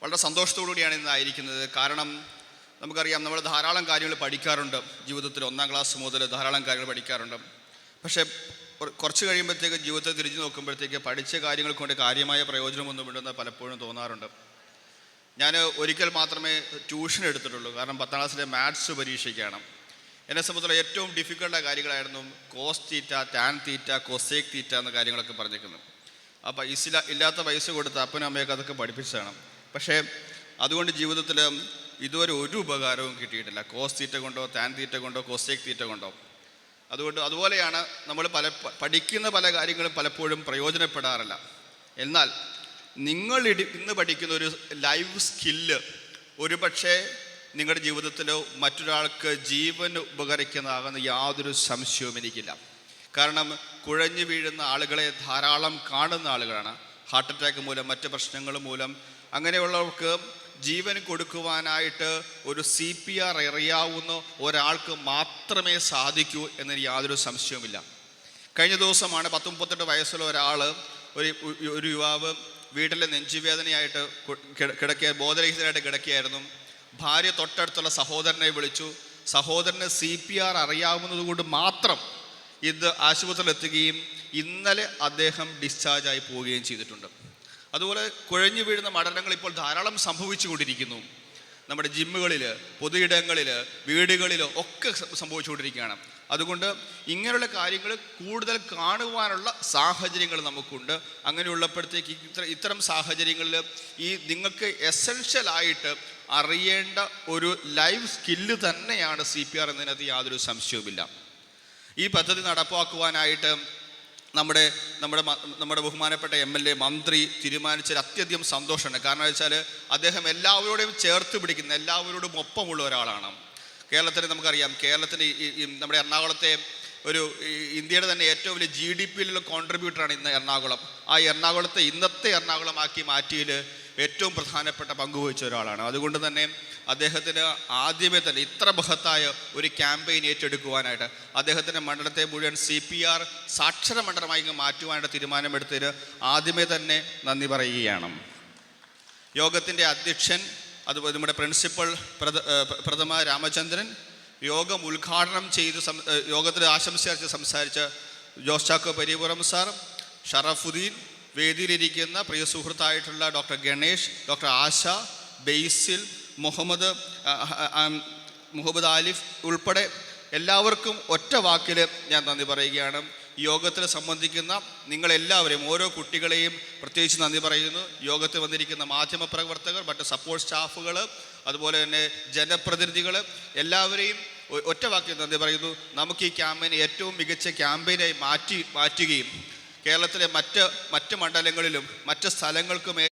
വളരെ സന്തോഷത്തോടുകൂടിയാണ് ഇന്നായിരിക്കുന്നത്. കാരണം നമുക്കറിയാം, നമ്മൾ ധാരാളം കാര്യങ്ങൾ പഠിക്കാറുണ്ട് ജീവിതത്തിൽ. 1-ാം ക്ലാസ് മുതൽ ധാരാളം കാര്യങ്ങൾ പഠിക്കാറുണ്ട്. പക്ഷേ കുറച്ച് കഴിയുമ്പോഴത്തേക്ക് ജീവിതത്തെ തിരിഞ്ഞു നോക്കുമ്പോഴത്തേക്ക് പഠിച്ച കാര്യങ്ങൾ കൊണ്ട് കാര്യമായ പ്രയോജനമൊന്നുമില്ലെന്ന് പലപ്പോഴും തോന്നാറുണ്ട്. ഞാൻ ഒരിക്കൽ മാത്രമേ ട്യൂഷൻ എടുത്തിട്ടുള്ളൂ. കാരണം 10ാം ക്ലാസ്സിലെ മാത്സ് പരീക്ഷയ്ക്കാണ്. എന്നെ സംബന്ധിച്ചുള്ള ഏറ്റവും ഡിഫിക്കൽട്ടായ കാര്യങ്ങളായിരുന്നു കോസ് തീറ്റ, ടാൻ തീറ്റ, കൊസേക് തീറ്റ എന്ന കാര്യങ്ങളൊക്കെ പറഞ്ഞിരിക്കുന്നത്. ആ പൈസ ഇല്ലാത്ത പൈസ കൊടുത്ത് അപ്പനും അമ്മയൊക്കെ അതൊക്കെ പഠിപ്പിച്ചതാണ്. പക്ഷേ അതുകൊണ്ട് ജീവിതത്തിൽ ഇതുവരെ ഒരു ഉപകാരവും കിട്ടിയിട്ടില്ല. കോസ് തീറ്റ കൊണ്ടോ, ടാൻ തീറ്റ കൊണ്ടോ, കൊസേക് തീറ്റ കൊണ്ടോ. അതുപോലെയാണ് നമ്മൾ പഠിക്കുന്ന പല കാര്യങ്ങളും പലപ്പോഴും പ്രയോജനപ്പെടാറില്ല. എന്നാൽ നിങ്ങൾ ഇന്ന് പഠിക്കുന്ന ഒരു ലൈഫ് സ്കില്ല് ഒരു പക്ഷേ നിങ്ങളുടെ ജീവിതത്തിലോ മറ്റൊരാൾക്ക് ജീവൻ ഉപകരിക്കുന്നതാകുന്ന യാതൊരു സംശയവും എനിക്കില്ല. കാരണം കുഴഞ്ഞു വീഴുന്ന ആളുകളെ ധാരാളം കാണുന്ന ആളുകളാണ്. ഹാർട്ട് അറ്റാക്ക് മൂലം, മറ്റ് പ്രശ്നങ്ങൾ മൂലം അങ്ങനെയുള്ളവർക്ക് ജീവൻ കൊടുക്കുവാനായിട്ട് ഒരു CPR അറിയാവുന്ന ഒരാൾക്ക് മാത്രമേ സാധിക്കൂ എന്നതിന് യാതൊരു സംശയവുമില്ല. കഴിഞ്ഞ ദിവസമാണ് 38 വയസ്സുള്ള ഒരാൾ, ഒരു യുവാവ് വീട്ടിലെ നെഞ്ചുവേദനയായിട്ട് ബോധരഹിതനായിട്ട് കിടക്കുകയായിരുന്നു. ഭാര്യ തൊട്ടടുത്തുള്ള സഹോദരനെ വിളിച്ചു. സഹോദരന് CPR അറിയാവുന്നത് കൊണ്ട് മാത്രം ഇത് ആശുപത്രിയിലെത്തുകയും ഇന്നലെ അദ്ദേഹം ഡിസ്ചാർജായി പോവുകയും ചെയ്തിട്ടുണ്ട്. അതുപോലെ കുഴഞ്ഞു വീഴുന്ന മരണങ്ങൾ ഇപ്പോൾ ധാരാളം സംഭവിച്ചു കൊണ്ടിരിക്കുന്നു. നമ്മുടെ ജിമ്മുകളിൽ, പൊതുയിടങ്ങളിൽ, വീടുകളിലോ ഒക്കെ സംഭവിച്ചുകൊണ്ടിരിക്കുകയാണ്. അതുകൊണ്ട് ഇങ്ങനെയുള്ള കാര്യങ്ങൾ കൂടുതൽ കാണുവാനുള്ള സാഹചര്യങ്ങൾ നമുക്കുണ്ട്. അങ്ങനെയുള്ളപ്പോഴത്തേക്ക് ഇത്തരം സാഹചര്യങ്ങളിൽ നിങ്ങൾക്ക് എസെൻഷ്യലായിട്ട് അറിയേണ്ട ഒരു ലൈഫ് സ്കില്ല് തന്നെയാണ് CPR എന്നതിനകത്ത് യാതൊരു സംശയവുമില്ല. ഈ പദ്ധതി നടപ്പാക്കുവാനായിട്ട് നമ്മുടെ ബഹുമാനപ്പെട്ട MLA മന്ത്രി തീരുമാനിച്ചൊരു അത്യധികം സന്തോഷമുണ്ട്. കാരണം വെച്ചാൽ അദ്ദേഹം എല്ലാവരോടും ചേർത്ത് പിടിക്കുന്ന, എല്ലാവരോടും ഒപ്പമുള്ള ഒരാളാണ്. കേരളത്തിൽ നമുക്കറിയാം, കേരളത്തിൽ നമ്മുടെ എറണാകുളത്തെ ഒരു ഇന്ത്യയുടെ തന്നെ ഏറ്റവും വലിയ GDP-യിലുള്ള കോൺട്രിബ്യൂട്ടറാണ് ഇന്ന് എറണാകുളം. ആ എറണാകുളത്തെ ഇന്നത്തെ എറണാകുളമാക്കി മാറ്റിയതിൽ ഏറ്റവും പ്രധാനപ്പെട്ട പങ്കുവഹിച്ച ഒരാളാണ്. അതുകൊണ്ട് തന്നെ അദ്ദേഹത്തിന് ആദ്യമേ തന്നെ ഇത്ര ബൃഹത്തായ ഒരു ക്യാമ്പയിൻ ഏറ്റെടുക്കുവാനായിട്ട്, അദ്ദേഹത്തിൻ്റെ മണ്ഡലത്തെ മുഴുവൻ CPR സാക്ഷര മണ്ഡലമായി മാറ്റുവാനായിട്ട് തീരുമാനമെടുത്തതിന് ആദ്യമേ തന്നെ നന്ദി പറയുകയാണ്. യോഗത്തിൻ്റെ അധ്യക്ഷൻ, അതുപോലെ നമ്മുടെ പ്രിൻസിപ്പൽ പ്രഥമ രാമചന്ദ്രൻ, യോഗം ഉദ്ഘാടനം ചെയ്ത് യോഗത്തിൽ ആശംസ സംസാരിച്ച ജോസ് ചാക്കോ പരിപുറം സാർ, ഷറഫുദ്ദീൻ, വേദിയിലിരിക്കുന്ന പ്രിയ സുഹൃത്തായിട്ടുള്ള ഡോക്ടർ ഗണേഷ്, ഡോക്ടർ ആശ, ബെയ്സിൽ, മുഹമ്മദ് ആലിഫ് ഉൾപ്പെടെ എല്ലാവർക്കും ഒറ്റ വാക്കിൽ ഞാൻ നന്ദി പറയുകയാണ്. യോഗത്തിൽ സംബന്ധിക്കുന്ന നിങ്ങളെല്ലാവരെയും, ഓരോ കുട്ടികളെയും പ്രത്യേകിച്ച് നന്ദി പറയുന്നു. യോഗത്തിൽ വന്നിരിക്കുന്ന മാധ്യമപ്രവർത്തകർ, മറ്റ് സപ്പോർട്ട് സ്റ്റാഫുകൾ, അതുപോലെ തന്നെ ജനപ്രതിനിധികൾ, എല്ലാവരെയും ഒറ്റ വാക്കിൽ നന്ദി പറയുന്നു. നമുക്ക് ഈ ക്യാമ്പയിനെ ഏറ്റവും മികച്ച ക്യാമ്പയിനായി മാറ്റുകയും കേരളത്തിലെ മറ്റ് മണ്ഡലങ്ങളിലും മറ്റ് സ്ഥലങ്ങൾക്കും